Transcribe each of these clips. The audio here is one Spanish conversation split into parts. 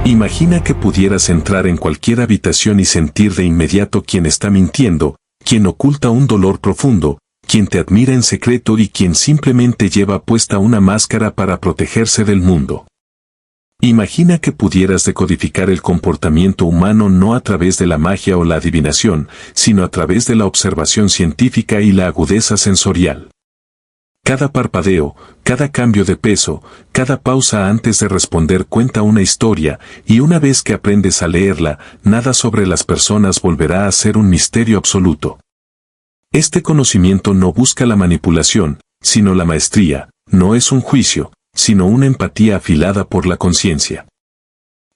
Imagina que pudieras entrar en cualquier habitación y sentir de inmediato quién está mintiendo, quién oculta un dolor profundo, quién te admira en secreto y quién simplemente lleva puesta una máscara para protegerse del mundo. Imagina que pudieras decodificar el comportamiento humano no a través de la magia o la adivinación, sino a través de la observación científica y la agudeza sensorial. Cada parpadeo, cada cambio de peso, cada pausa antes de responder cuenta una historia, y una vez que aprendes a leerla, nada sobre las personas volverá a ser un misterio absoluto. Este conocimiento no busca la manipulación, sino la maestría, no es un juicio, sino una empatía afilada por la conciencia.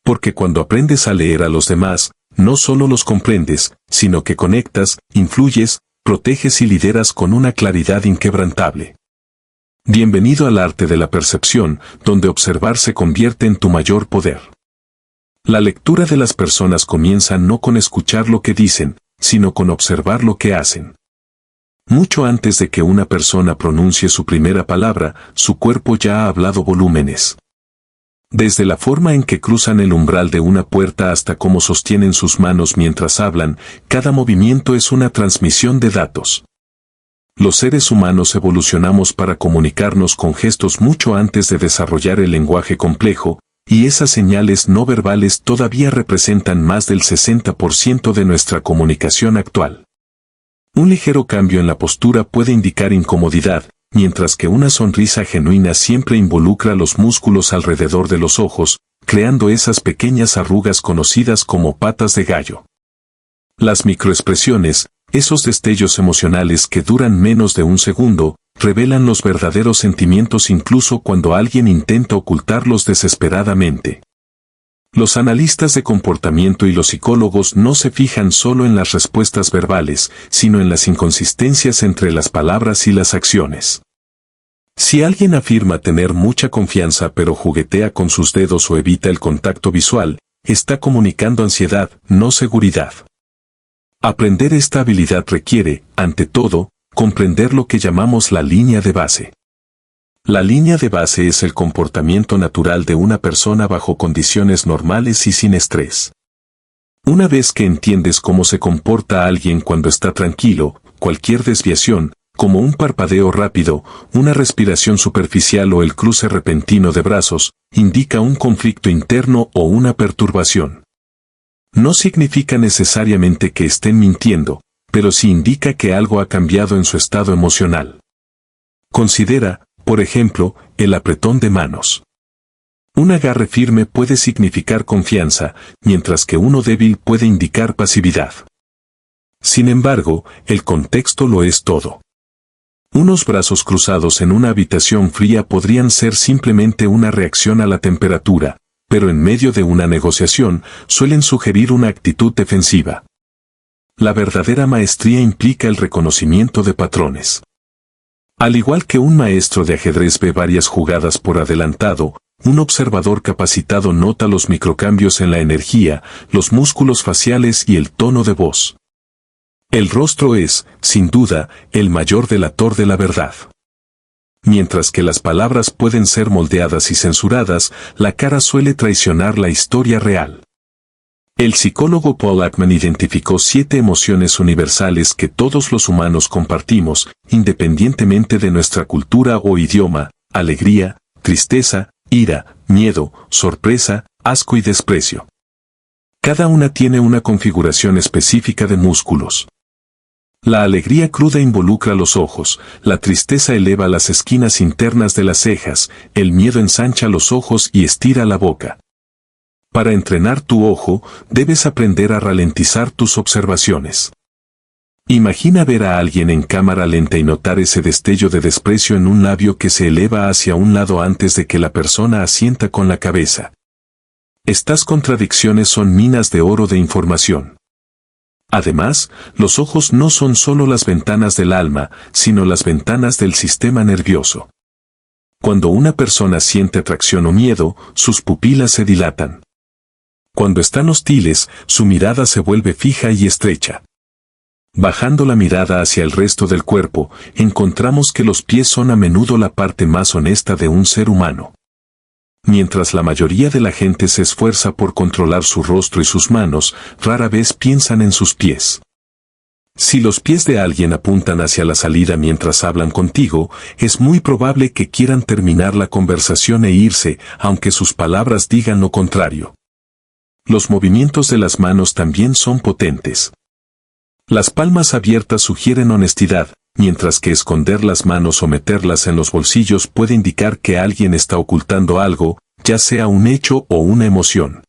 Porque cuando aprendes a leer a los demás, no solo los comprendes, sino que conectas, influyes, proteges y lideras con una claridad inquebrantable. Bienvenido al arte de la percepción, donde observar se convierte en tu mayor poder. La lectura de las personas comienza no con escuchar lo que dicen, sino con observar lo que hacen. Mucho antes de que una persona pronuncie su primera palabra, su cuerpo ya ha hablado volúmenes. Desde la forma en que cruzan el umbral de una puerta hasta cómo sostienen sus manos mientras hablan, cada movimiento es una transmisión de datos. Los seres humanos evolucionamos para comunicarnos con gestos mucho antes de desarrollar el lenguaje complejo, y esas señales no verbales todavía representan más del 60% de nuestra comunicación actual. Un ligero cambio en la postura puede indicar incomodidad, mientras que una sonrisa genuina siempre involucra los músculos alrededor de los ojos, creando esas pequeñas arrugas conocidas como patas de gallo. Las microexpresiones, esos destellos emocionales que duran menos de un segundo, revelan los verdaderos sentimientos incluso cuando alguien intenta ocultarlos desesperadamente. Los analistas de comportamiento y los psicólogos no se fijan solo en las respuestas verbales, sino en las inconsistencias entre las palabras y las acciones. Si alguien afirma tener mucha confianza pero juguetea con sus dedos o evita el contacto visual, está comunicando ansiedad, no seguridad. Aprender esta habilidad requiere, ante todo, comprender lo que llamamos la línea de base. La línea de base es el comportamiento natural de una persona bajo condiciones normales y sin estrés. Una vez que entiendes cómo se comporta alguien cuando está tranquilo, cualquier desviación, como un parpadeo rápido, una respiración superficial o el cruce repentino de brazos, indica un conflicto interno o una perturbación. No significa necesariamente que estén mintiendo, pero sí indica que algo ha cambiado en su estado emocional. Considera, por ejemplo, el apretón de manos. Un agarre firme puede significar confianza, mientras que uno débil puede indicar pasividad. Sin embargo, el contexto lo es todo. Unos brazos cruzados en una habitación fría podrían ser simplemente una reacción a la temperatura, pero en medio de una negociación, suelen sugerir una actitud defensiva. La verdadera maestría implica el reconocimiento de patrones. Al igual que un maestro de ajedrez ve varias jugadas por adelantado, un observador capacitado nota los microcambios en la energía, los músculos faciales y el tono de voz. El rostro es, sin duda, el mayor delator de la verdad. Mientras que las palabras pueden ser moldeadas y censuradas, la cara suele traicionar la historia real. El psicólogo Paul Ekman identificó 7 emociones universales que todos los humanos compartimos, independientemente de nuestra cultura o idioma: alegría, tristeza, ira, miedo, sorpresa, asco y desprecio. Cada una tiene una configuración específica de músculos. La alegría cruda involucra los ojos, la tristeza eleva las esquinas internas de las cejas, el miedo ensancha los ojos y estira la boca. Para entrenar tu ojo, debes aprender a ralentizar tus observaciones. Imagina ver a alguien en cámara lenta y notar ese destello de desprecio en un labio que se eleva hacia un lado antes de que la persona asienta con la cabeza. Estas contradicciones son minas de oro de información. Además, los ojos no son solo las ventanas del alma, sino las ventanas del sistema nervioso. Cuando una persona siente atracción o miedo, sus pupilas se dilatan. Cuando están hostiles, su mirada se vuelve fija y estrecha. Bajando la mirada hacia el resto del cuerpo, encontramos que los pies son a menudo la parte más honesta de un ser humano. Mientras la mayoría de la gente se esfuerza por controlar su rostro y sus manos, rara vez piensan en sus pies. Si los pies de alguien apuntan hacia la salida mientras hablan contigo, es muy probable que quieran terminar la conversación e irse, aunque sus palabras digan lo contrario. Los movimientos de las manos también son potentes. Las palmas abiertas sugieren honestidad, mientras que esconder las manos o meterlas en los bolsillos puede indicar que alguien está ocultando algo, ya sea un hecho o una emoción.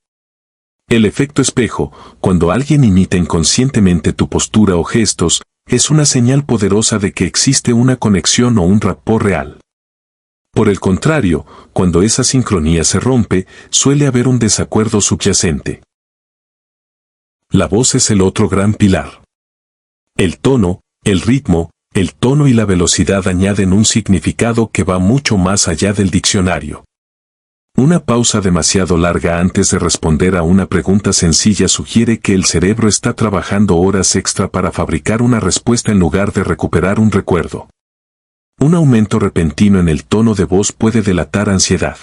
El efecto espejo, cuando alguien imita inconscientemente tu postura o gestos, es una señal poderosa de que existe una conexión o un rapport real. Por el contrario, cuando esa sincronía se rompe, suele haber un desacuerdo subyacente. La voz es el otro gran pilar. El tono, el ritmo, el tono y la velocidad añaden un significado que va mucho más allá del diccionario. Una pausa demasiado larga antes de responder a una pregunta sencilla sugiere que el cerebro está trabajando horas extra para fabricar una respuesta en lugar de recuperar un recuerdo. Un aumento repentino en el tono de voz puede delatar ansiedad.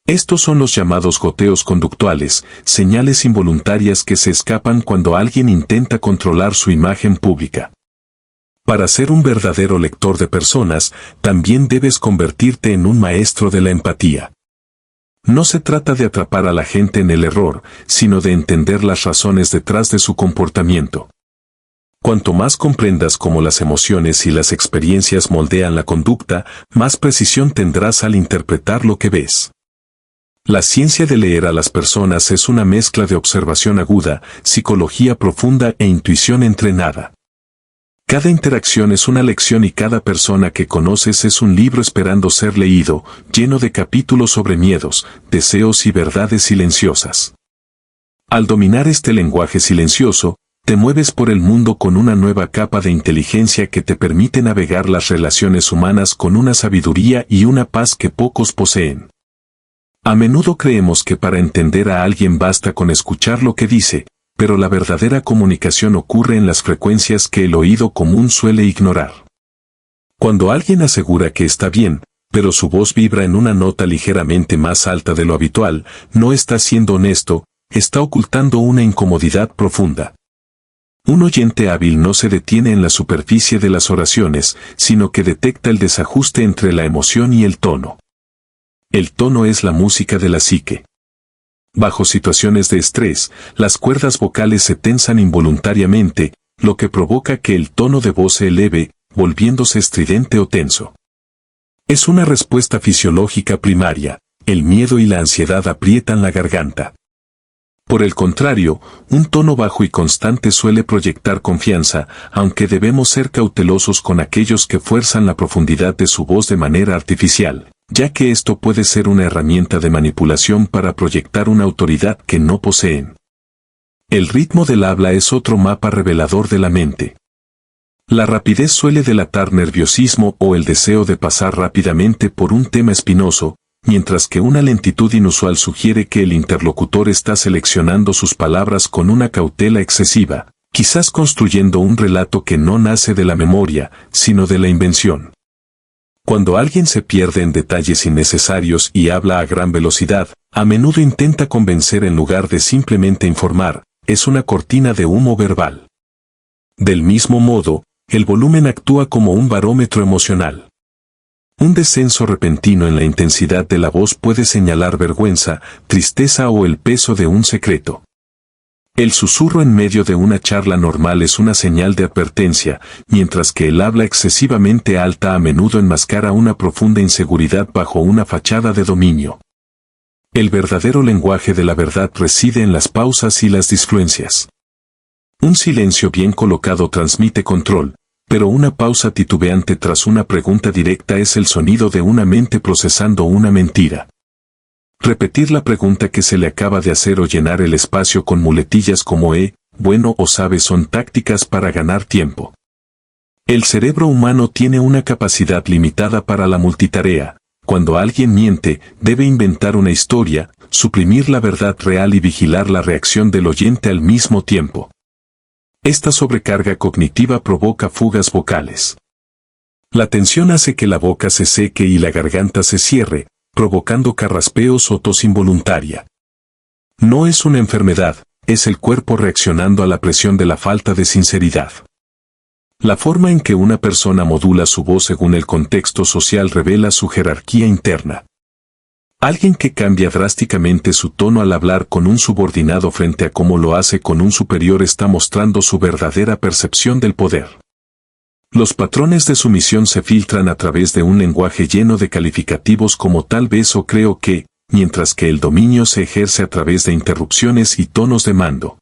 Estos son los llamados goteos conductuales, señales involuntarias que se escapan cuando alguien intenta controlar su imagen pública. Para ser un verdadero lector de personas, también debes convertirte en un maestro de la empatía. No se trata de atrapar a la gente en el error, sino de entender las razones detrás de su comportamiento. Cuanto más comprendas cómo las emociones y las experiencias moldean la conducta, más precisión tendrás al interpretar lo que ves. La ciencia de leer a las personas es una mezcla de observación aguda, psicología profunda e intuición entrenada. Cada interacción es una lección y cada persona que conoces es un libro esperando ser leído, lleno de capítulos sobre miedos, deseos y verdades silenciosas. Al dominar este lenguaje silencioso, te mueves por el mundo con una nueva capa de inteligencia que te permite navegar las relaciones humanas con una sabiduría y una paz que pocos poseen. A menudo creemos que para entender a alguien basta con escuchar lo que dice, pero la verdadera comunicación ocurre en las frecuencias que el oído común suele ignorar. Cuando alguien asegura que está bien, pero su voz vibra en una nota ligeramente más alta de lo habitual, no está siendo honesto, está ocultando una incomodidad profunda. Un oyente hábil no se detiene en la superficie de las oraciones, sino que detecta el desajuste entre la emoción y el tono. El tono es la música de la psique. Bajo situaciones de estrés, las cuerdas vocales se tensan involuntariamente, lo que provoca que el tono de voz se eleve, volviéndose estridente o tenso. Es una respuesta fisiológica primaria, el miedo y la ansiedad aprietan la garganta. Por el contrario, un tono bajo y constante suele proyectar confianza, aunque debemos ser cautelosos con aquellos que fuerzan la profundidad de su voz de manera artificial, ya que esto puede ser una herramienta de manipulación para proyectar una autoridad que no poseen. El ritmo del habla es otro mapa revelador de la mente. La rapidez suele delatar nerviosismo o el deseo de pasar rápidamente por un tema espinoso, mientras que una lentitud inusual sugiere que el interlocutor está seleccionando sus palabras con una cautela excesiva, quizás construyendo un relato que no nace de la memoria, sino de la invención. Cuando alguien se pierde en detalles innecesarios y habla a gran velocidad, a menudo intenta convencer en lugar de simplemente informar, es una cortina de humo verbal. Del mismo modo, el volumen actúa como un barómetro emocional. Un descenso repentino en la intensidad de la voz puede señalar vergüenza, tristeza o el peso de un secreto. El susurro en medio de una charla normal es una señal de advertencia, mientras que el habla excesivamente alta a menudo enmascara una profunda inseguridad bajo una fachada de dominio. El verdadero lenguaje de la verdad reside en las pausas y las disfluencias. Un silencio bien colocado transmite control, pero una pausa titubeante tras una pregunta directa es el sonido de una mente procesando una mentira. Repetir la pregunta que se le acaba de hacer o llenar el espacio con muletillas como bueno o sabe son tácticas para ganar tiempo. El cerebro humano tiene una capacidad limitada para la multitarea. Cuando alguien miente, debe inventar una historia, suprimir la verdad real y vigilar la reacción del oyente al mismo tiempo. Esta sobrecarga cognitiva provoca fugas vocales. La tensión hace que la boca se seque y la garganta se cierre, provocando carraspeos o tos involuntaria. No es una enfermedad, es el cuerpo reaccionando a la presión de la falta de sinceridad. La forma en que una persona modula su voz según el contexto social revela su jerarquía interna. Alguien que cambia drásticamente su tono al hablar con un subordinado frente a cómo lo hace con un superior está mostrando su verdadera percepción del poder. Los patrones de sumisión se filtran a través de un lenguaje lleno de calificativos como tal vez o creo que, mientras que el dominio se ejerce a través de interrupciones y tonos de mando.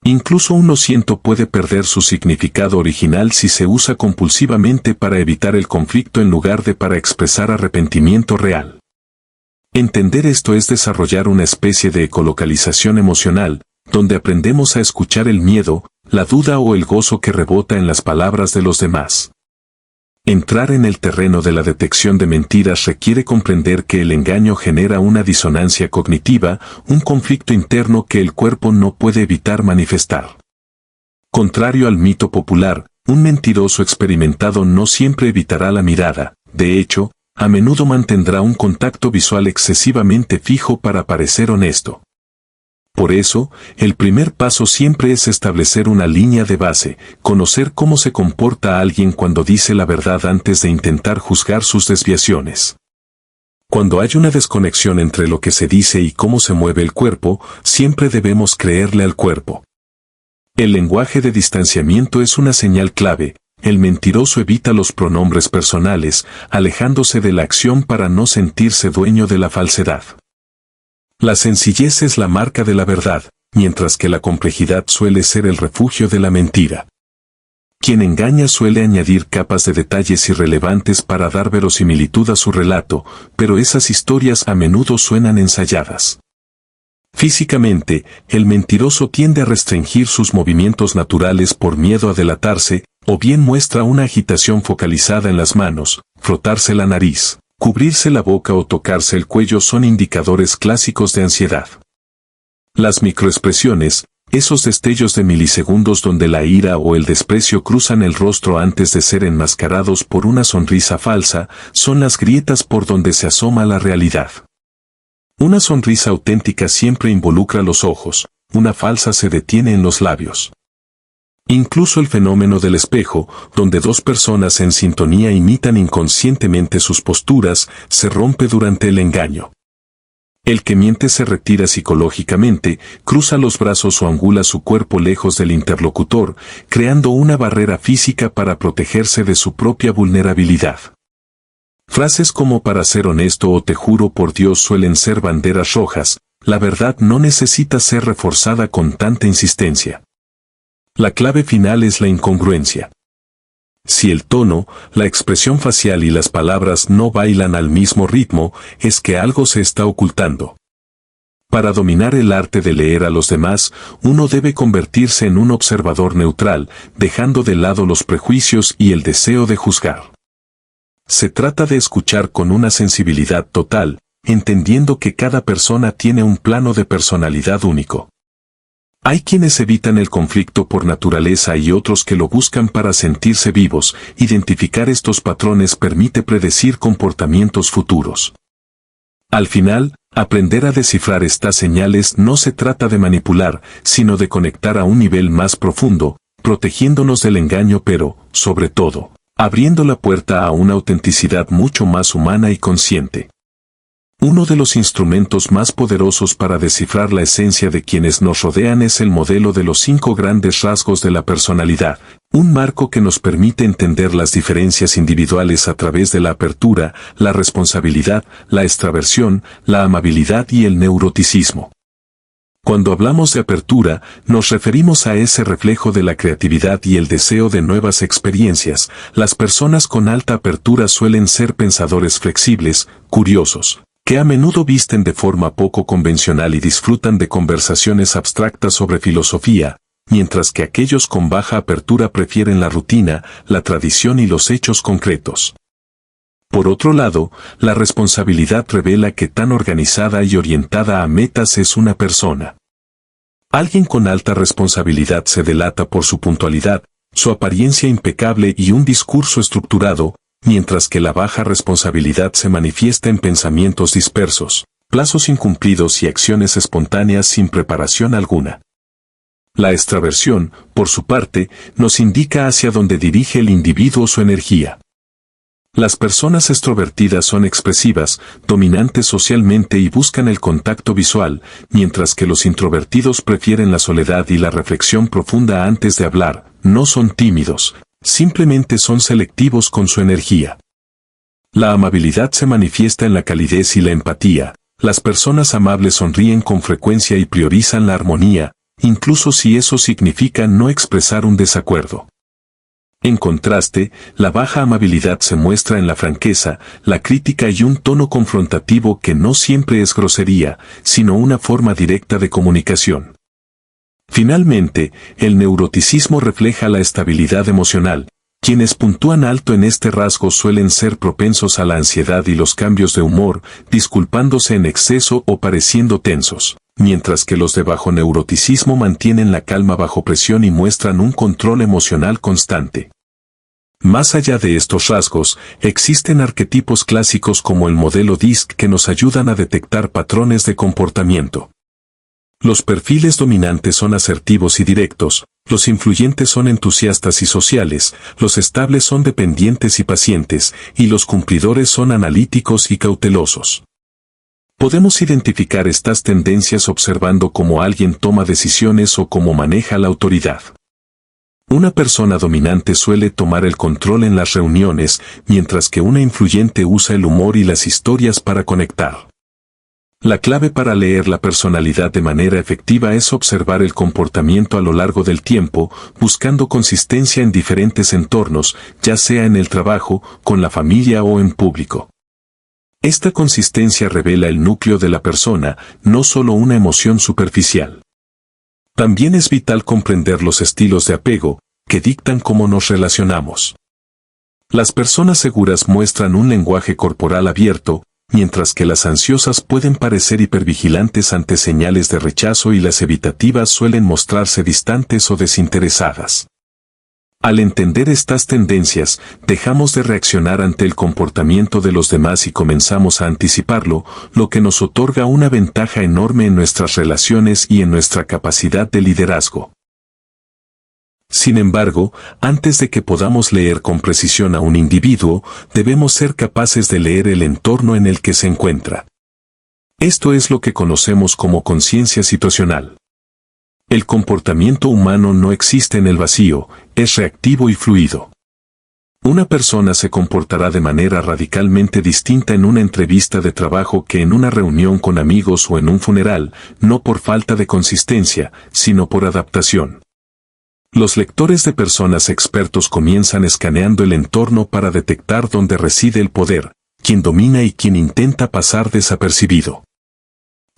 Incluso un lo siento puede perder su significado original si se usa compulsivamente para evitar el conflicto en lugar de para expresar arrepentimiento real. Entender esto es desarrollar una especie de ecolocalización emocional, donde aprendemos a escuchar el miedo, la duda o el gozo que rebota en las palabras de los demás. Entrar en el terreno de la detección de mentiras requiere comprender que el engaño genera una disonancia cognitiva, un conflicto interno que el cuerpo no puede evitar manifestar. Contrario al mito popular, un mentiroso experimentado no siempre evitará la mirada, de hecho, a menudo mantendrá un contacto visual excesivamente fijo para parecer honesto. Por eso, el primer paso siempre es establecer una línea de base, conocer cómo se comporta alguien cuando dice la verdad antes de intentar juzgar sus desviaciones. Cuando hay una desconexión entre lo que se dice y cómo se mueve el cuerpo, siempre debemos creerle al cuerpo. El lenguaje de distanciamiento es una señal clave. El mentiroso evita los pronombres personales, alejándose de la acción para no sentirse dueño de la falsedad. La sencillez es la marca de la verdad, mientras que la complejidad suele ser el refugio de la mentira. Quien engaña suele añadir capas de detalles irrelevantes para dar verosimilitud a su relato, pero esas historias a menudo suenan ensayadas. Físicamente, el mentiroso tiende a restringir sus movimientos naturales por miedo a delatarse, o bien muestra una agitación focalizada en las manos. Frotarse la nariz, cubrirse la boca o tocarse el cuello son indicadores clásicos de ansiedad. Las microexpresiones, esos destellos de milisegundos donde la ira o el desprecio cruzan el rostro antes de ser enmascarados por una sonrisa falsa, son las grietas por donde se asoma la realidad. Una sonrisa auténtica siempre involucra los ojos, una falsa se detiene en los labios. Incluso el fenómeno del espejo, donde dos personas en sintonía imitan inconscientemente sus posturas, se rompe durante el engaño. El que miente se retira psicológicamente, cruza los brazos o angula su cuerpo lejos del interlocutor, creando una barrera física para protegerse de su propia vulnerabilidad. Frases como para ser honesto o te juro por Dios suelen ser banderas rojas, la verdad no necesita ser reforzada con tanta insistencia. La clave final es la incongruencia. Si el tono, la expresión facial y las palabras no bailan al mismo ritmo, es que algo se está ocultando. Para dominar el arte de leer a los demás, uno debe convertirse en un observador neutral, dejando de lado los prejuicios y el deseo de juzgar. Se trata de escuchar con una sensibilidad total, entendiendo que cada persona tiene un plano de personalidad único. Hay quienes evitan el conflicto por naturaleza y otros que lo buscan para sentirse vivos. Identificar estos patrones permite predecir comportamientos futuros. Al final, aprender a descifrar estas señales no se trata de manipular, sino de conectar a un nivel más profundo, protegiéndonos del engaño pero, sobre todo, abriendo la puerta a una autenticidad mucho más humana y consciente. Uno de los instrumentos más poderosos para descifrar la esencia de quienes nos rodean es el modelo de los 5 grandes rasgos de la personalidad, un marco que nos permite entender las diferencias individuales a través de la apertura, la responsabilidad, la extraversión, la amabilidad y el neuroticismo. Cuando hablamos de apertura, nos referimos a ese reflejo de la creatividad y el deseo de nuevas experiencias. Las personas con alta apertura suelen ser pensadores flexibles, curiosos, que a menudo visten de forma poco convencional y disfrutan de conversaciones abstractas sobre filosofía, mientras que aquellos con baja apertura prefieren la rutina, la tradición y los hechos concretos. Por otro lado, la responsabilidad revela que tan organizada y orientada a metas es una persona. Alguien con alta responsabilidad se delata por su puntualidad, su apariencia impecable y un discurso estructurado, mientras que la baja responsabilidad se manifiesta en pensamientos dispersos, plazos incumplidos y acciones espontáneas sin preparación alguna. La extraversión, por su parte, nos indica hacia dónde dirige el individuo su energía. Las personas extrovertidas son expresivas, dominantes socialmente y buscan el contacto visual, mientras que los introvertidos prefieren la soledad y la reflexión profunda antes de hablar. No son tímidos, simplemente son selectivos con su energía. La amabilidad se manifiesta en la calidez y la empatía. Las personas amables sonríen con frecuencia y priorizan la armonía, incluso si eso significa no expresar un desacuerdo. En contraste, la baja amabilidad se muestra en la franqueza, la crítica y un tono confrontativo que no siempre es grosería, sino una forma directa de comunicación. Finalmente, el neuroticismo refleja la estabilidad emocional. Quienes puntúan alto en este rasgo suelen ser propensos a la ansiedad y los cambios de humor, disculpándose en exceso o pareciendo tensos, mientras que los de bajo neuroticismo mantienen la calma bajo presión y muestran un control emocional constante. Más allá de estos rasgos, existen arquetipos clásicos como el modelo DISC que nos ayudan a detectar patrones de comportamiento. Los perfiles dominantes son asertivos y directos, los influyentes son entusiastas y sociales, los estables son dependientes y pacientes, y los cumplidores son analíticos y cautelosos. Podemos identificar estas tendencias observando cómo alguien toma decisiones o cómo maneja la autoridad. Una persona dominante suele tomar el control en las reuniones, mientras que una influyente usa el humor y las historias para conectar. La clave para leer la personalidad de manera efectiva es observar el comportamiento a lo largo del tiempo, buscando consistencia en diferentes entornos, ya sea en el trabajo, con la familia o en público. Esta consistencia revela el núcleo de la persona, no solo una emoción superficial. También es vital comprender los estilos de apego, que dictan cómo nos relacionamos. Las personas seguras muestran un lenguaje corporal abierto, mientras que las ansiosas pueden parecer hipervigilantes ante señales de rechazo y las evitativas suelen mostrarse distantes o desinteresadas. Al entender estas tendencias, dejamos de reaccionar ante el comportamiento de los demás y comenzamos a anticiparlo, lo que nos otorga una ventaja enorme en nuestras relaciones y en nuestra capacidad de liderazgo. Sin embargo, antes de que podamos leer con precisión a un individuo, debemos ser capaces de leer el entorno en el que se encuentra. Esto es lo que conocemos como conciencia situacional. El comportamiento humano no existe en el vacío, es reactivo y fluido. Una persona se comportará de manera radicalmente distinta en una entrevista de trabajo que en una reunión con amigos o en un funeral, no por falta de consistencia, sino por adaptación. Los lectores de personas expertos comienzan escaneando el entorno para detectar dónde reside el poder, quién domina y quién intenta pasar desapercibido.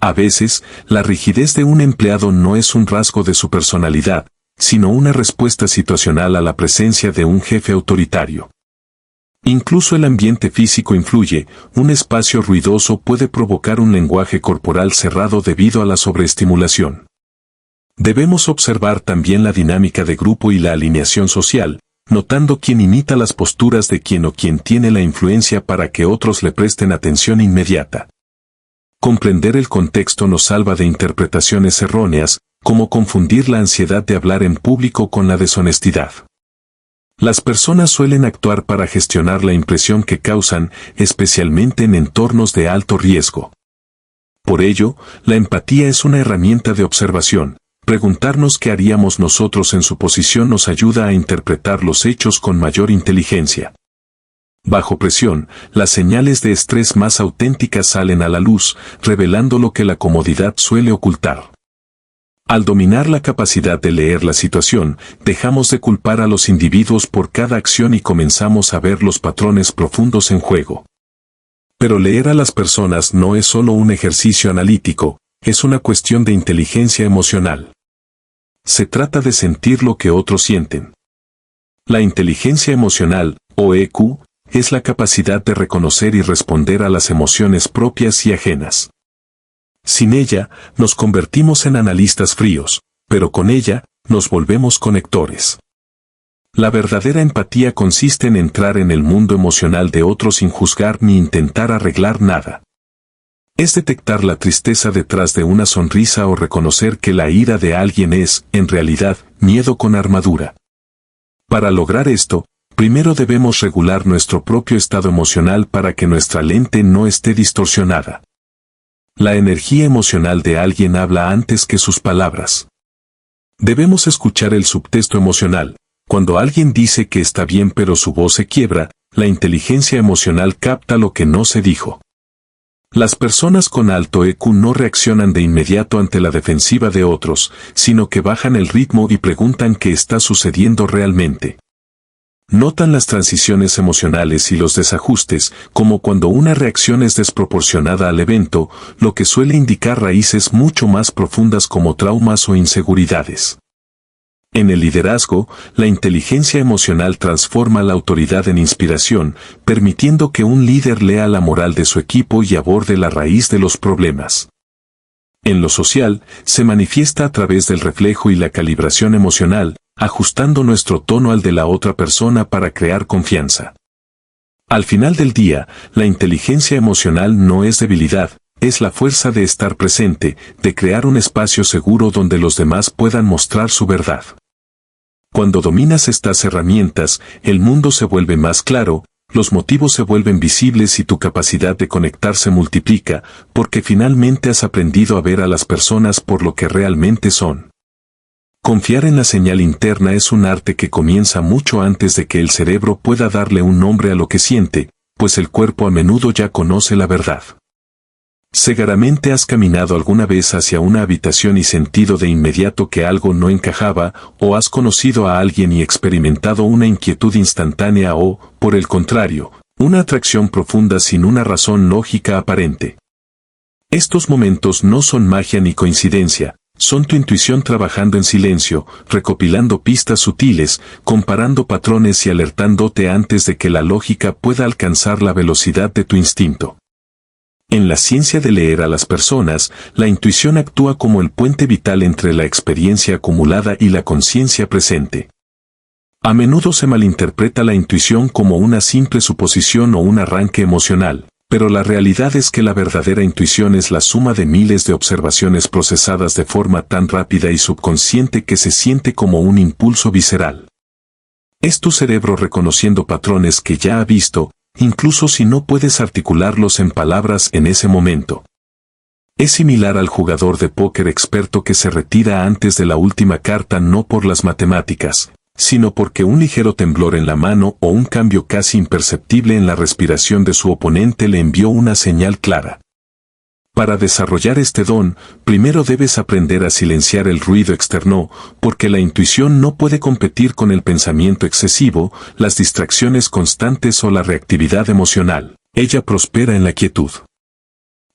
A veces, la rigidez de un empleado no es un rasgo de su personalidad, sino una respuesta situacional a la presencia de un jefe autoritario. Incluso el ambiente físico influye, un espacio ruidoso puede provocar un lenguaje corporal cerrado debido a la sobreestimulación. Debemos observar también la dinámica de grupo y la alineación social, notando quién imita las posturas de quién o quién tiene la influencia para que otros le presten atención inmediata. Comprender el contexto nos salva de interpretaciones erróneas, como confundir la ansiedad de hablar en público con la deshonestidad. Las personas suelen actuar para gestionar la impresión que causan, especialmente en entornos de alto riesgo. Por ello, la empatía es una herramienta de observación. Preguntarnos qué haríamos nosotros en su posición nos ayuda a interpretar los hechos con mayor inteligencia. Bajo presión, las señales de estrés más auténticas salen a la luz, revelando lo que la comodidad suele ocultar. Al dominar la capacidad de leer la situación, dejamos de culpar a los individuos por cada acción y comenzamos a ver los patrones profundos en juego. Pero leer a las personas no es solo un ejercicio analítico, es una cuestión de inteligencia emocional. Se trata de sentir lo que otros sienten. La inteligencia emocional, o EQ, es la capacidad de reconocer y responder a las emociones propias y ajenas. Sin ella, nos convertimos en analistas fríos, pero con ella, nos volvemos conectores. La verdadera empatía consiste en entrar en el mundo emocional de otros sin juzgar ni intentar arreglar nada. Es detectar la tristeza detrás de una sonrisa o reconocer que la ira de alguien es, en realidad, miedo con armadura. Para lograr esto, primero debemos regular nuestro propio estado emocional para que nuestra lente no esté distorsionada. La energía emocional de alguien habla antes que sus palabras. Debemos escuchar el subtexto emocional. Cuando alguien dice que está bien pero su voz se quiebra, la inteligencia emocional capta lo que no se dijo. Las personas con alto EQ no reaccionan de inmediato ante la defensiva de otros, sino que bajan el ritmo y preguntan qué está sucediendo realmente. Notan las transiciones emocionales y los desajustes, como cuando una reacción es desproporcionada al evento, lo que suele indicar raíces mucho más profundas como traumas o inseguridades. En el liderazgo, la inteligencia emocional transforma la autoridad en inspiración, permitiendo que un líder lea la moral de su equipo y aborde la raíz de los problemas. En lo social, se manifiesta a través del reflejo y la calibración emocional, ajustando nuestro tono al de la otra persona para crear confianza. Al final del día, la inteligencia emocional no es debilidad, es la fuerza de estar presente, de crear un espacio seguro donde los demás puedan mostrar su verdad. Cuando dominas estas herramientas, el mundo se vuelve más claro, los motivos se vuelven visibles y tu capacidad de conectar se multiplica, porque finalmente has aprendido a ver a las personas por lo que realmente son. Confiar en la señal interna es un arte que comienza mucho antes de que el cerebro pueda darle un nombre a lo que siente, pues el cuerpo a menudo ya conoce la verdad. Seguramente has caminado alguna vez hacia una habitación y sentido de inmediato que algo no encajaba, o has conocido a alguien y experimentado una inquietud instantánea o, por el contrario, una atracción profunda sin una razón lógica aparente. Estos momentos no son magia ni coincidencia, son tu intuición trabajando en silencio, recopilando pistas sutiles, comparando patrones y alertándote antes de que la lógica pueda alcanzar la velocidad de tu instinto. En la ciencia de leer a las personas, la intuición actúa como el puente vital entre la experiencia acumulada y la conciencia presente. A menudo se malinterpreta la intuición como una simple suposición o un arranque emocional, pero la realidad es que la verdadera intuición es la suma de miles de observaciones procesadas de forma tan rápida y subconsciente que se siente como un impulso visceral. Es tu cerebro reconociendo patrones que ya ha visto, incluso si no puedes articularlos en palabras en ese momento. Es similar al jugador de póker experto que se retira antes de la última carta no por las matemáticas, sino porque un ligero temblor en la mano o un cambio casi imperceptible en la respiración de su oponente le envió una señal clara. Para desarrollar este don, primero debes aprender a silenciar el ruido externo, porque la intuición no puede competir con el pensamiento excesivo, las distracciones constantes o la reactividad emocional. Ella prospera en la quietud.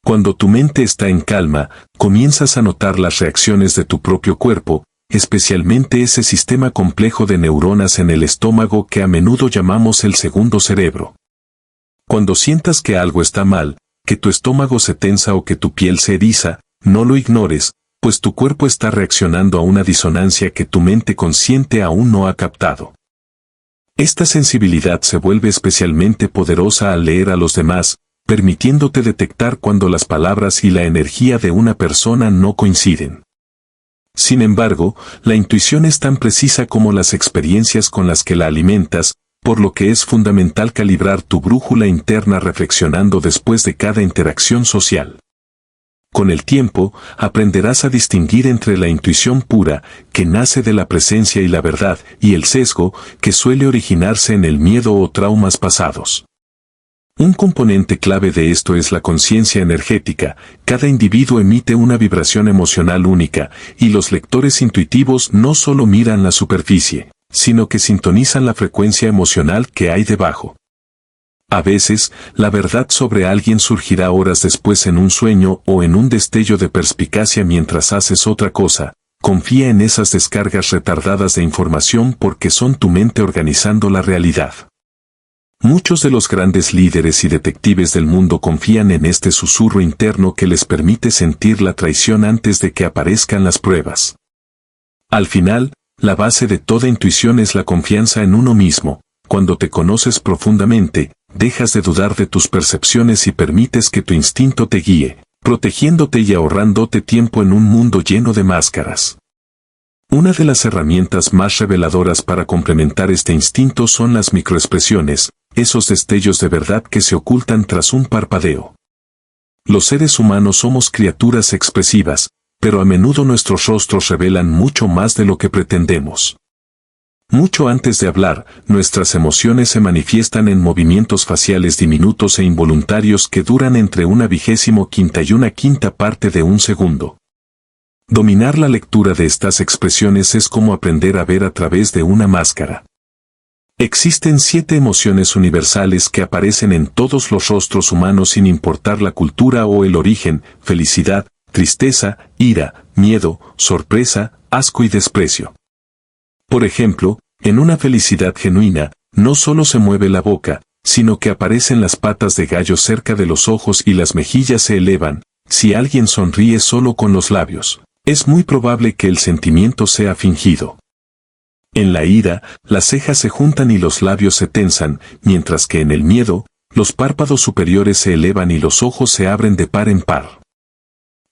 Cuando tu mente está en calma, comienzas a notar las reacciones de tu propio cuerpo, especialmente ese sistema complejo de neuronas en el estómago que a menudo llamamos el segundo cerebro. Cuando sientas que algo está mal, que tu estómago se tensa o que tu piel se eriza, no lo ignores, pues tu cuerpo está reaccionando a una disonancia que tu mente consciente aún no ha captado. Esta sensibilidad se vuelve especialmente poderosa al leer a los demás, permitiéndote detectar cuando las palabras y la energía de una persona no coinciden. Sin embargo, la intuición es tan precisa como las experiencias con las que la alimentas, por lo que es fundamental calibrar tu brújula interna reflexionando después de cada interacción social. Con el tiempo, aprenderás a distinguir entre la intuición pura, que nace de la presencia y la verdad, y el sesgo, que suele originarse en el miedo o traumas pasados. Un componente clave de esto es la conciencia energética. Cada individuo emite una vibración emocional única, y los lectores intuitivos no solo miran la superficie, sino que sintonizan la frecuencia emocional que hay debajo. A veces, la verdad sobre alguien surgirá horas después en un sueño o en un destello de perspicacia mientras haces otra cosa. Confía en esas descargas retardadas de información porque son tu mente organizando la realidad. Muchos de los grandes líderes y detectives del mundo confían en este susurro interno que les permite sentir la traición antes de que aparezcan las pruebas. Al final, la base de toda intuición es la confianza en uno mismo. Cuando te conoces profundamente, dejas de dudar de tus percepciones y permites que tu instinto te guíe, protegiéndote y ahorrándote tiempo en un mundo lleno de máscaras. Una de las herramientas más reveladoras para complementar este instinto son las microexpresiones, esos destellos de verdad que se ocultan tras un parpadeo. Los seres humanos somos criaturas expresivas, pero a menudo nuestros rostros revelan mucho más de lo que pretendemos. Mucho antes de hablar, nuestras emociones se manifiestan en movimientos faciales diminutos e involuntarios que duran entre 1/25 y 1/5 parte de un segundo. Dominar la lectura de estas expresiones es como aprender a ver a través de una máscara. Existen 7 emociones universales que aparecen en todos los rostros humanos sin importar la cultura o el origen: felicidad, tristeza, ira, miedo, sorpresa, asco y desprecio. Por ejemplo, en una felicidad genuina, no solo se mueve la boca, sino que aparecen las patas de gallo cerca de los ojos y las mejillas se elevan. Si alguien sonríe solo con los labios, es muy probable que el sentimiento sea fingido. En la ira, las cejas se juntan y los labios se tensan, mientras que en el miedo, los párpados superiores se elevan y los ojos se abren de par en par.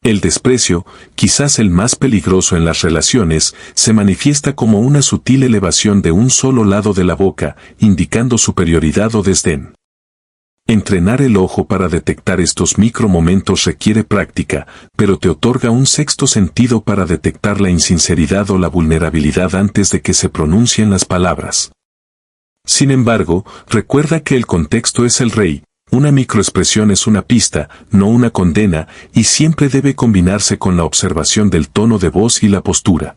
El desprecio, quizás el más peligroso en las relaciones, se manifiesta como una sutil elevación de un solo lado de la boca, indicando superioridad o desdén. Entrenar el ojo para detectar estos micromomentos requiere práctica, pero te otorga un sexto sentido para detectar la insinceridad o la vulnerabilidad antes de que se pronuncien las palabras. Sin embargo, recuerda que el contexto es el rey. Una microexpresión es una pista, no una condena, y siempre debe combinarse con la observación del tono de voz y la postura.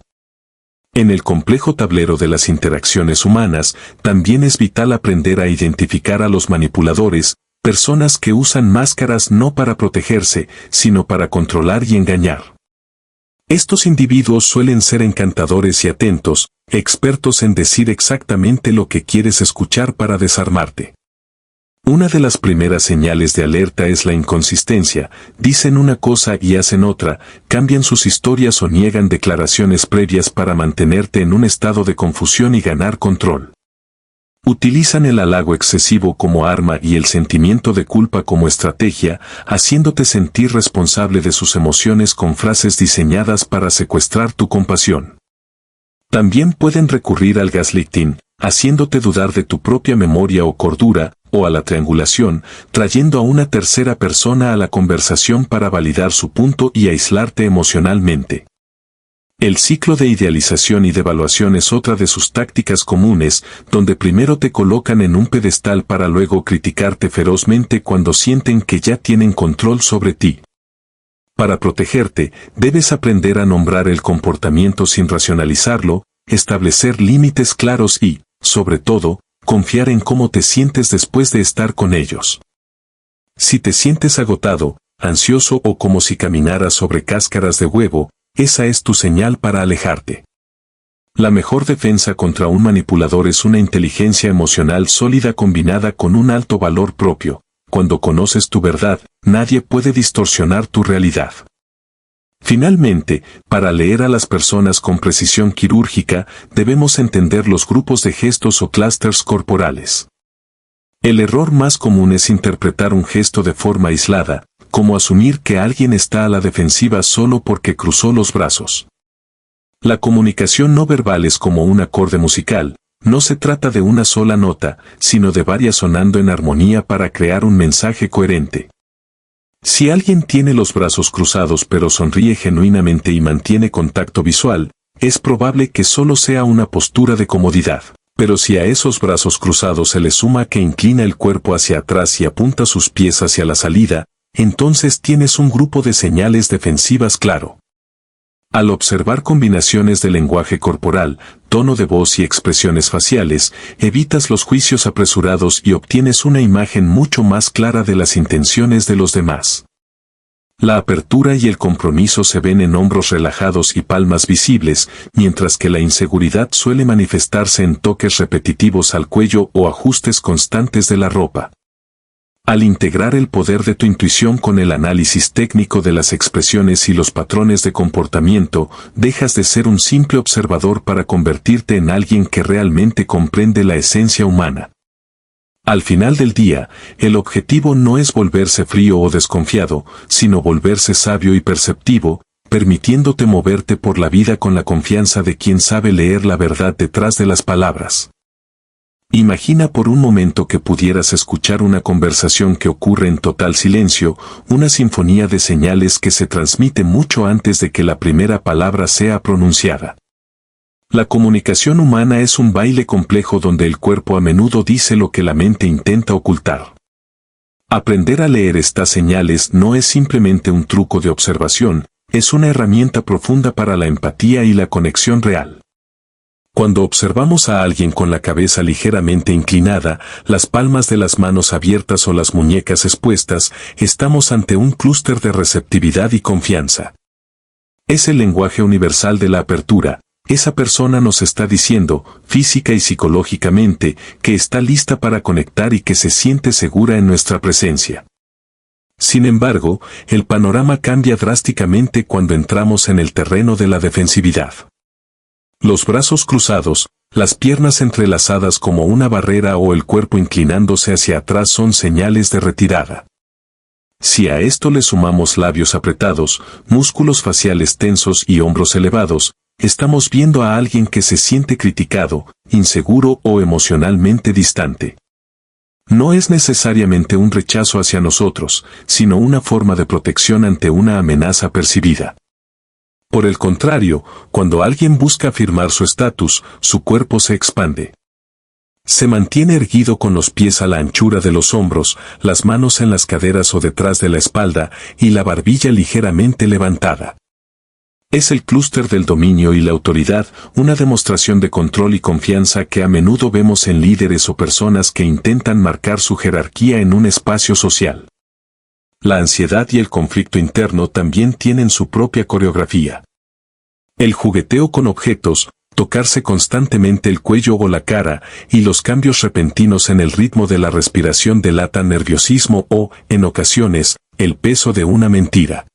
En el complejo tablero de las interacciones humanas, también es vital aprender a identificar a los manipuladores, personas que usan máscaras no para protegerse, sino para controlar y engañar. Estos individuos suelen ser encantadores y atentos, expertos en decir exactamente lo que quieres escuchar para desarmarte. Una de las primeras señales de alerta es la inconsistencia: dicen una cosa y hacen otra, cambian sus historias o niegan declaraciones previas para mantenerte en un estado de confusión y ganar control. Utilizan el halago excesivo como arma y el sentimiento de culpa como estrategia, haciéndote sentir responsable de sus emociones con frases diseñadas para secuestrar tu compasión. También pueden recurrir al gaslighting, haciéndote dudar de tu propia memoria o cordura, o a la triangulación, trayendo a una tercera persona a la conversación para validar su punto y aislarte emocionalmente. El ciclo de idealización y devaluación es otra de sus tácticas comunes, donde primero te colocan en un pedestal para luego criticarte ferozmente cuando sienten que ya tienen control sobre ti. Para protegerte, debes aprender a nombrar el comportamiento sin racionalizarlo, establecer límites claros y, sobre todo, confiar en cómo te sientes después de estar con ellos. Si te sientes agotado, ansioso o como si caminaras sobre cáscaras de huevo, esa es tu señal para alejarte. La mejor defensa contra un manipulador es una inteligencia emocional sólida combinada con un alto valor propio. Cuando conoces tu verdad, nadie puede distorsionar tu realidad. Finalmente, para leer a las personas con precisión quirúrgica, debemos entender los grupos de gestos o clústeres corporales. El error más común es interpretar un gesto de forma aislada, como asumir que alguien está a la defensiva solo porque cruzó los brazos. La comunicación no verbal es como un acorde musical, no se trata de una sola nota, sino de varias sonando en armonía para crear un mensaje coherente. Si alguien tiene los brazos cruzados pero sonríe genuinamente y mantiene contacto visual, es probable que solo sea una postura de comodidad. Pero si a esos brazos cruzados se le suma que inclina el cuerpo hacia atrás y apunta sus pies hacia la salida, entonces tienes un grupo de señales defensivas claro. Al observar combinaciones de lenguaje corporal, tono de voz y expresiones faciales, evitas los juicios apresurados y obtienes una imagen mucho más clara de las intenciones de los demás. La apertura y el compromiso se ven en hombros relajados y palmas visibles, mientras que la inseguridad suele manifestarse en toques repetitivos al cuello o ajustes constantes de la ropa. Al integrar el poder de tu intuición con el análisis técnico de las expresiones y los patrones de comportamiento, dejas de ser un simple observador para convertirte en alguien que realmente comprende la esencia humana. Al final del día, el objetivo no es volverse frío o desconfiado, sino volverse sabio y perceptivo, permitiéndote moverte por la vida con la confianza de quien sabe leer la verdad detrás de las palabras. Imagina por un momento que pudieras escuchar una conversación que ocurre en total silencio, una sinfonía de señales que se transmite mucho antes de que la primera palabra sea pronunciada. La comunicación humana es un baile complejo donde el cuerpo a menudo dice lo que la mente intenta ocultar. Aprender a leer estas señales no es simplemente un truco de observación, es una herramienta profunda para la empatía y la conexión real. Cuando observamos a alguien con la cabeza ligeramente inclinada, las palmas de las manos abiertas o las muñecas expuestas, estamos ante un clúster de receptividad y confianza. Es el lenguaje universal de la apertura. Esa persona nos está diciendo, física y psicológicamente, que está lista para conectar y que se siente segura en nuestra presencia. Sin embargo, el panorama cambia drásticamente cuando entramos en el terreno de la defensividad. Los brazos cruzados, las piernas entrelazadas como una barrera o el cuerpo inclinándose hacia atrás son señales de retirada. Si a esto le sumamos labios apretados, músculos faciales tensos y hombros elevados, estamos viendo a alguien que se siente criticado, inseguro o emocionalmente distante. No es necesariamente un rechazo hacia nosotros, sino una forma de protección ante una amenaza percibida. Por el contrario, cuando alguien busca afirmar su estatus, su cuerpo se expande. Se mantiene erguido con los pies a la anchura de los hombros, las manos en las caderas o detrás de la espalda, y la barbilla ligeramente levantada. Es el clúster del dominio y la autoridad, una demostración de control y confianza que a menudo vemos en líderes o personas que intentan marcar su jerarquía en un espacio social. La ansiedad y el conflicto interno también tienen su propia coreografía. El jugueteo con objetos, tocarse constantemente el cuello o la cara, y los cambios repentinos en el ritmo de la respiración delatan nerviosismo o, en ocasiones, el peso de una mentira.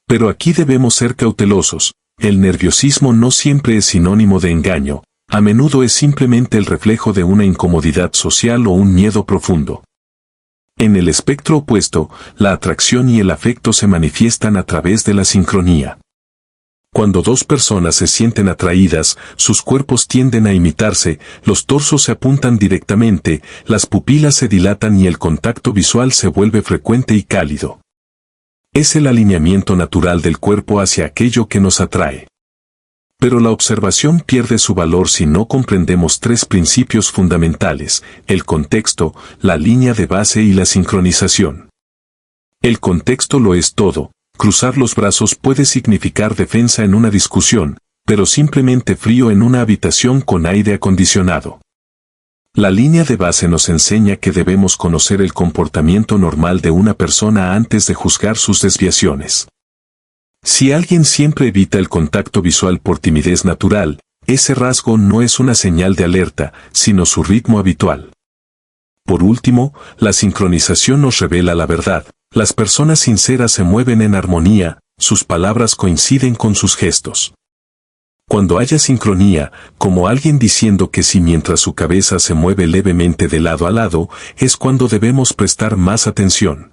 Pero aquí debemos ser cautelosos. El nerviosismo no siempre es sinónimo de engaño, a menudo es simplemente el reflejo de una incomodidad social o un miedo profundo. En el espectro opuesto, la atracción y el afecto se manifiestan a través de la sincronía. Cuando dos personas se sienten atraídas, sus cuerpos tienden a imitarse, los torsos se apuntan directamente, las pupilas se dilatan y el contacto visual se vuelve frecuente y cálido. Es el alineamiento natural del cuerpo hacia aquello que nos atrae. Pero la observación pierde su valor si no comprendemos tres principios fundamentales: el contexto, la línea de base y la sincronización. El contexto lo es todo. Cruzar los brazos puede significar defensa en una discusión, pero simplemente frío en una habitación con aire acondicionado. La línea de base nos enseña que debemos conocer el comportamiento normal de una persona antes de juzgar sus desviaciones. Si alguien siempre evita el contacto visual por timidez natural, ese rasgo no es una señal de alerta, sino su ritmo habitual. Por último, la sincronización nos revela la verdad. Las personas sinceras se mueven en armonía, sus palabras coinciden con sus gestos. Cuando haya sincronía, como alguien diciendo que sí mientras su cabeza se mueve levemente de lado a lado, es cuando debemos prestar más atención.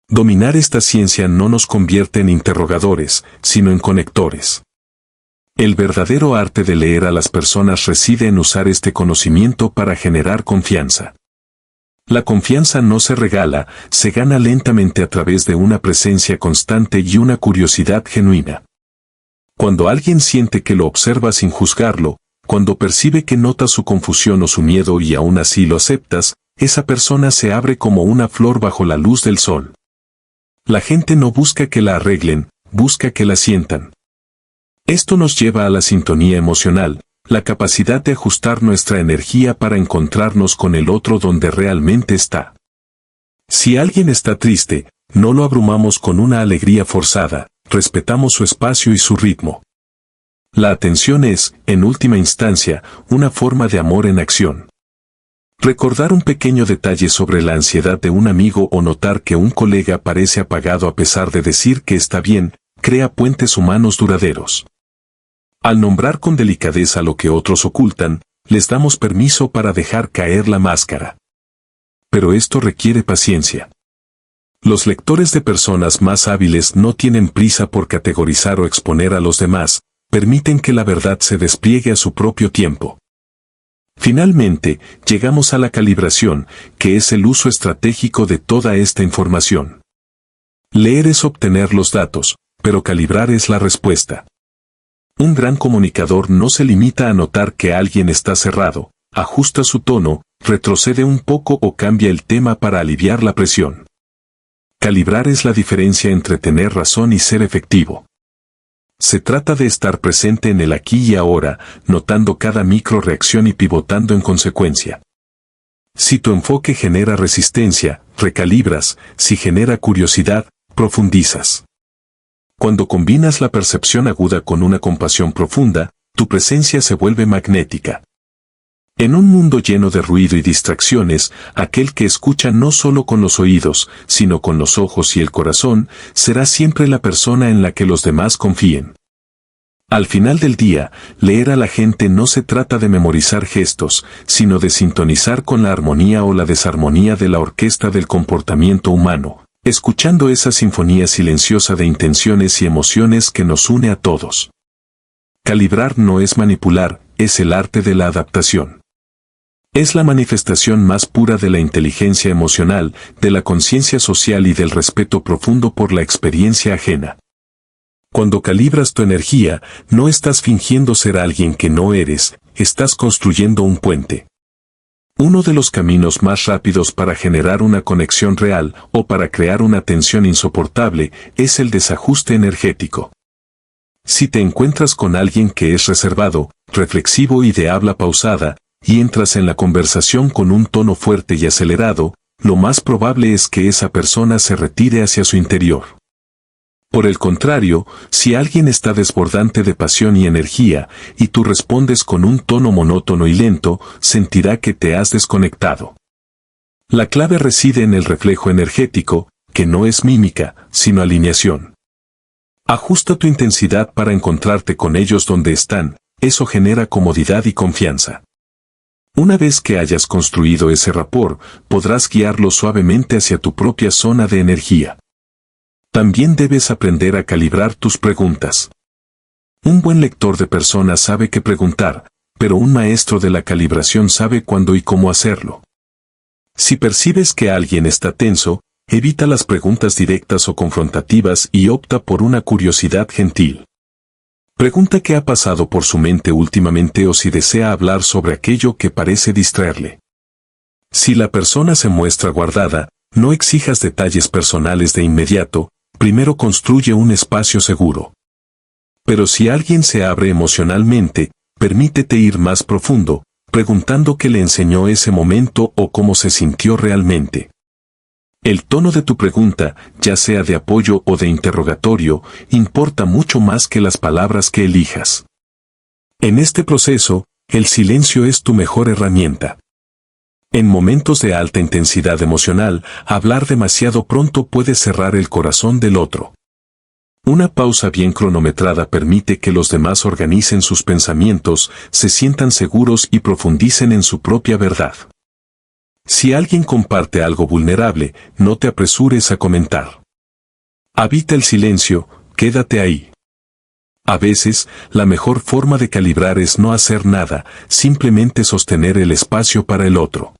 Dominar esta ciencia no nos convierte en interrogadores, sino en conectores. El verdadero arte de leer a las personas reside en usar este conocimiento para generar confianza. La confianza no se regala, se gana lentamente a través de una presencia constante y una curiosidad genuina. Cuando alguien siente que lo observa sin juzgarlo, cuando percibe que notas su confusión o su miedo y aún así lo aceptas, esa persona se abre como una flor bajo la luz del sol. La gente no busca que la arreglen, busca que la sientan. Esto nos lleva a la sintonía emocional, la capacidad de ajustar nuestra energía para encontrarnos con el otro donde realmente está. Si alguien está triste, no lo abrumamos con una alegría forzada, respetamos su espacio y su ritmo. La atención es, en última instancia, una forma de amor en acción. Recordar un pequeño detalle sobre la ansiedad de un amigo o notar que un colega parece apagado a pesar de decir que está bien, crea puentes humanos duraderos. Al nombrar con delicadeza lo que otros ocultan, les damos permiso para dejar caer la máscara. Pero esto requiere paciencia. Los lectores de personas más hábiles no tienen prisa por categorizar o exponer a los demás, permiten que la verdad se despliegue a su propio tiempo. Finalmente, llegamos a la calibración, que es el uso estratégico de toda esta información. Leer es obtener los datos, pero calibrar es la respuesta. Un gran comunicador no se limita a notar que alguien está cerrado, ajusta su tono, retrocede un poco o cambia el tema para aliviar la presión. Calibrar es la diferencia entre tener razón y ser efectivo. Se trata de estar presente en el aquí y ahora, notando cada microreacción y pivotando en consecuencia. Si tu enfoque genera resistencia, recalibras; si genera curiosidad, profundizas. Cuando combinas la percepción aguda con una compasión profunda, tu presencia se vuelve magnética. En un mundo lleno de ruido y distracciones, aquel que escucha no solo con los oídos, sino con los ojos y el corazón, será siempre la persona en la que los demás confíen. Al final del día, leer a la gente no se trata de memorizar gestos, sino de sintonizar con la armonía o la desarmonía de la orquesta del comportamiento humano, escuchando esa sinfonía silenciosa de intenciones y emociones que nos une a todos. Calibrar no es manipular, es el arte de la adaptación. Es la manifestación más pura de la inteligencia emocional, de la conciencia social y del respeto profundo por la experiencia ajena. Cuando calibras tu energía, no estás fingiendo ser alguien que no eres, estás construyendo un puente. Uno de los caminos más rápidos para generar una conexión real o para crear una tensión insoportable es el desajuste energético. Si te encuentras con alguien que es reservado, reflexivo y de habla pausada, y entras en la conversación con un tono fuerte y acelerado, lo más probable es que esa persona se retire hacia su interior. Por el contrario, si alguien está desbordante de pasión y energía, y tú respondes con un tono monótono y lento, sentirá que te has desconectado. La clave reside en el reflejo energético, que no es mímica, sino alineación. Ajusta tu intensidad para encontrarte con ellos donde están, eso genera comodidad y confianza. Una vez que hayas construido ese rapport, podrás guiarlo suavemente hacia tu propia zona de energía. También debes aprender a calibrar tus preguntas. Un buen lector de personas sabe qué preguntar, pero un maestro de la calibración sabe cuándo y cómo hacerlo. Si percibes que alguien está tenso, evita las preguntas directas o confrontativas y opta por una curiosidad gentil. Pregunta qué ha pasado por su mente últimamente o si desea hablar sobre aquello que parece distraerle. Si la persona se muestra guardada, no exijas detalles personales de inmediato, primero construye un espacio seguro. Pero si alguien se abre emocionalmente, permítete ir más profundo, preguntando qué le enseñó ese momento o cómo se sintió realmente. El tono de tu pregunta, ya sea de apoyo o de interrogatorio, importa mucho más que las palabras que elijas. En este proceso, el silencio es tu mejor herramienta. En momentos de alta intensidad emocional, hablar demasiado pronto puede cerrar el corazón del otro. Una pausa bien cronometrada permite que los demás organicen sus pensamientos, se sientan seguros y profundicen en su propia verdad. Si alguien comparte algo vulnerable, no te apresures a comentar. Habita el silencio, quédate ahí. A veces, la mejor forma de calibrar es no hacer nada, simplemente sostener el espacio para el otro.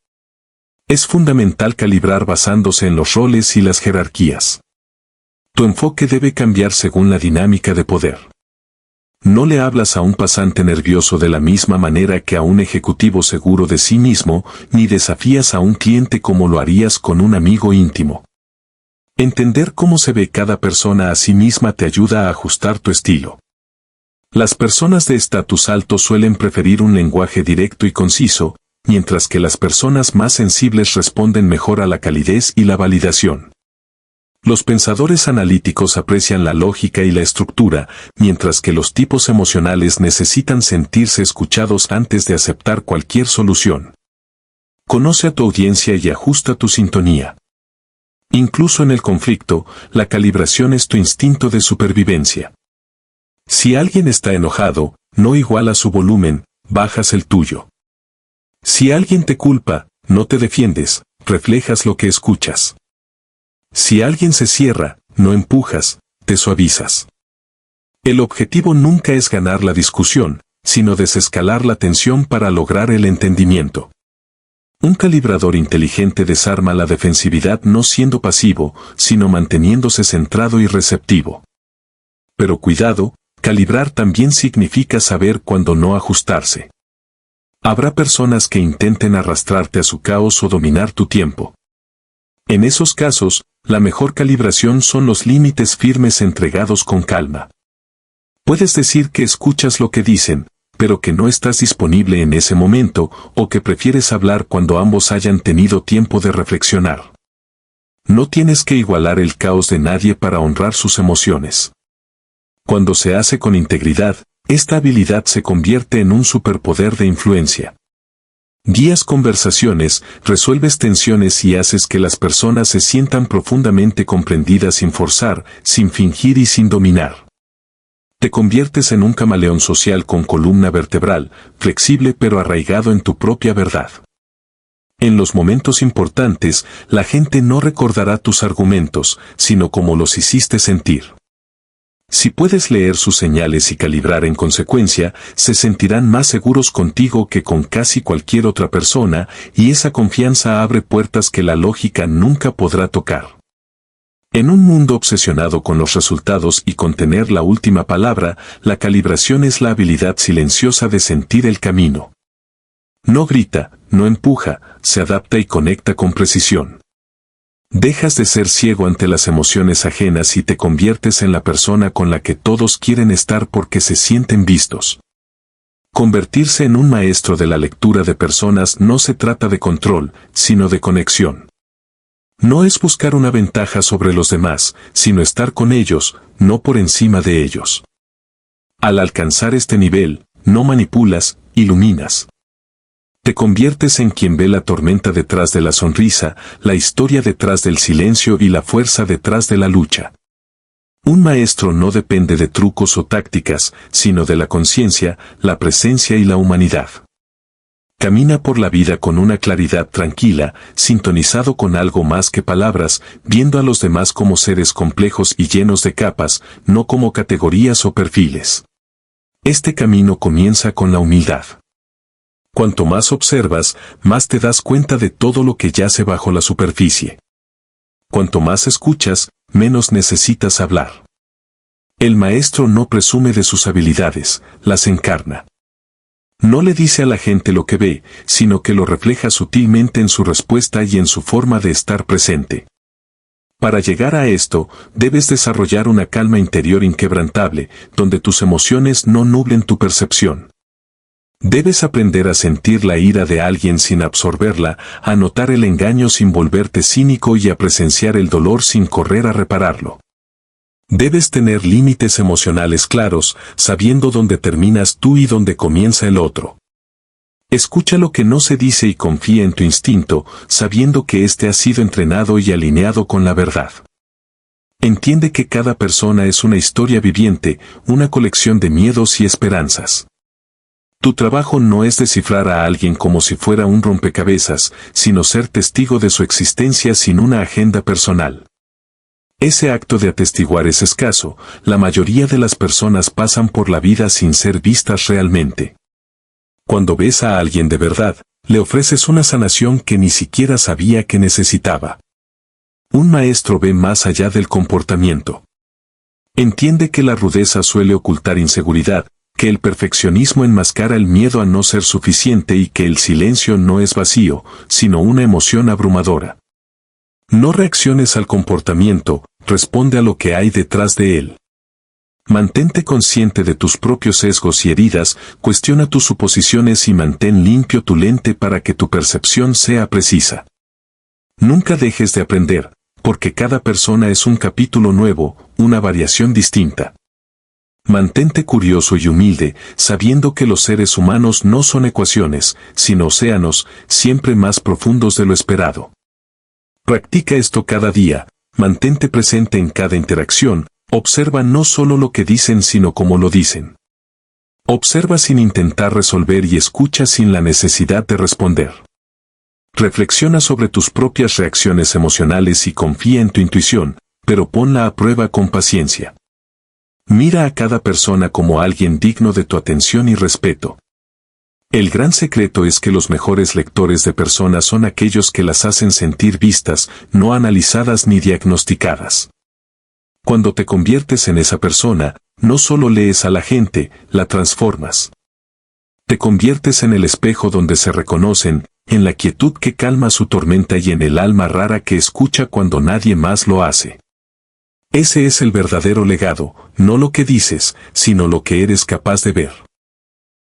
Es fundamental calibrar basándose en los roles y las jerarquías. Tu enfoque debe cambiar según la dinámica de poder. No le hablas a un pasante nervioso de la misma manera que a un ejecutivo seguro de sí mismo, ni desafías a un cliente como lo harías con un amigo íntimo. Entender cómo se ve cada persona a sí misma te ayuda a ajustar tu estilo. Las personas de estatus alto suelen preferir un lenguaje directo y conciso, mientras que las personas más sensibles responden mejor a la calidez y la validación. Los pensadores analíticos aprecian la lógica y la estructura, mientras que los tipos emocionales necesitan sentirse escuchados antes de aceptar cualquier solución. Conoce a tu audiencia y ajusta tu sintonía. Incluso en el conflicto, la calibración es tu instinto de supervivencia. Si alguien está enojado, no igualas su volumen, bajas el tuyo. Si alguien te culpa, no te defiendes, reflejas lo que escuchas. Si alguien se cierra, no empujas, te suavizas. El objetivo nunca es ganar la discusión, sino desescalar la tensión para lograr el entendimiento. Un calibrador inteligente desarma la defensividad no siendo pasivo, sino manteniéndose centrado y receptivo. Pero cuidado, calibrar también significa saber cuándo no ajustarse. Habrá personas que intenten arrastrarte a su caos o dominar tu tiempo. En esos casos, la mejor calibración son los límites firmes entregados con calma. Puedes decir que escuchas lo que dicen, pero que no estás disponible en ese momento, o que prefieres hablar cuando ambos hayan tenido tiempo de reflexionar. No tienes que igualar el caos de nadie para honrar sus emociones. Cuando se hace con integridad, esta habilidad se convierte en un superpoder de influencia. Guías conversaciones, resuelves tensiones y haces que las personas se sientan profundamente comprendidas sin forzar, sin fingir y sin dominar. Te conviertes en un camaleón social con columna vertebral, flexible pero arraigado en tu propia verdad. En los momentos importantes, la gente no recordará tus argumentos, sino cómo los hiciste sentir. Si puedes leer sus señales y calibrar en consecuencia, se sentirán más seguros contigo que con casi cualquier otra persona, y esa confianza abre puertas que la lógica nunca podrá tocar. En un mundo obsesionado con los resultados y con tener la última palabra, la calibración es la habilidad silenciosa de sentir el camino. No grita, no empuja, se adapta y conecta con precisión. Dejas de ser ciego ante las emociones ajenas y te conviertes en la persona con la que todos quieren estar porque se sienten vistos. Convertirse en un maestro de la lectura de personas no se trata de control, sino de conexión. No es buscar una ventaja sobre los demás, sino estar con ellos, no por encima de ellos. Al alcanzar este nivel, no manipulas, iluminas. Te conviertes en quien ve la tormenta detrás de la sonrisa, la historia detrás del silencio y la fuerza detrás de la lucha. Un maestro no depende de trucos o tácticas, sino de la conciencia, la presencia y la humanidad. Camina por la vida con una claridad tranquila, sintonizado con algo más que palabras, viendo a los demás como seres complejos y llenos de capas, no como categorías o perfiles. Este camino comienza con la humildad. Cuanto más observas, más te das cuenta de todo lo que yace bajo la superficie. Cuanto más escuchas, menos necesitas hablar. El maestro no presume de sus habilidades, las encarna. No le dice a la gente lo que ve, sino que lo refleja sutilmente en su respuesta y en su forma de estar presente. Para llegar a esto, debes desarrollar una calma interior inquebrantable, donde tus emociones no nublen tu percepción. Debes aprender a sentir la ira de alguien sin absorberla, a notar el engaño sin volverte cínico y a presenciar el dolor sin correr a repararlo. Debes tener límites emocionales claros, sabiendo dónde terminas tú y dónde comienza el otro. Escucha lo que no se dice y confía en tu instinto, sabiendo que éste ha sido entrenado y alineado con la verdad. Entiende que cada persona es una historia viviente, una colección de miedos y esperanzas. Tu trabajo no es descifrar a alguien como si fuera un rompecabezas, sino ser testigo de su existencia sin una agenda personal. Ese acto de atestiguar es escaso, la mayoría de las personas pasan por la vida sin ser vistas realmente. Cuando ves a alguien de verdad, le ofreces una sanación que ni siquiera sabía que necesitaba. Un maestro ve más allá del comportamiento. Entiende que la rudeza suele ocultar inseguridad, que el perfeccionismo enmascara el miedo a no ser suficiente y que el silencio no es vacío, sino una emoción abrumadora. No reacciones al comportamiento, responde a lo que hay detrás de él. Mantente consciente de tus propios sesgos y heridas, cuestiona tus suposiciones y mantén limpio tu lente para que tu percepción sea precisa. Nunca dejes de aprender, porque cada persona es un capítulo nuevo, una variación distinta. Mantente curioso y humilde, sabiendo que los seres humanos no son ecuaciones, sino océanos, siempre más profundos de lo esperado. Practica esto cada día, mantente presente en cada interacción, observa no solo lo que dicen sino cómo lo dicen. Observa sin intentar resolver y escucha sin la necesidad de responder. Reflexiona sobre tus propias reacciones emocionales y confía en tu intuición, pero ponla a prueba con paciencia. Mira a cada persona como alguien digno de tu atención y respeto. El gran secreto es que los mejores lectores de personas son aquellos que las hacen sentir vistas, no analizadas ni diagnosticadas. Cuando te conviertes en esa persona, no solo lees a la gente, la transformas. Te conviertes en el espejo donde se reconocen, en la quietud que calma su tormenta y en el alma rara que escucha cuando nadie más lo hace. Ese es el verdadero legado, no lo que dices, sino lo que eres capaz de ver.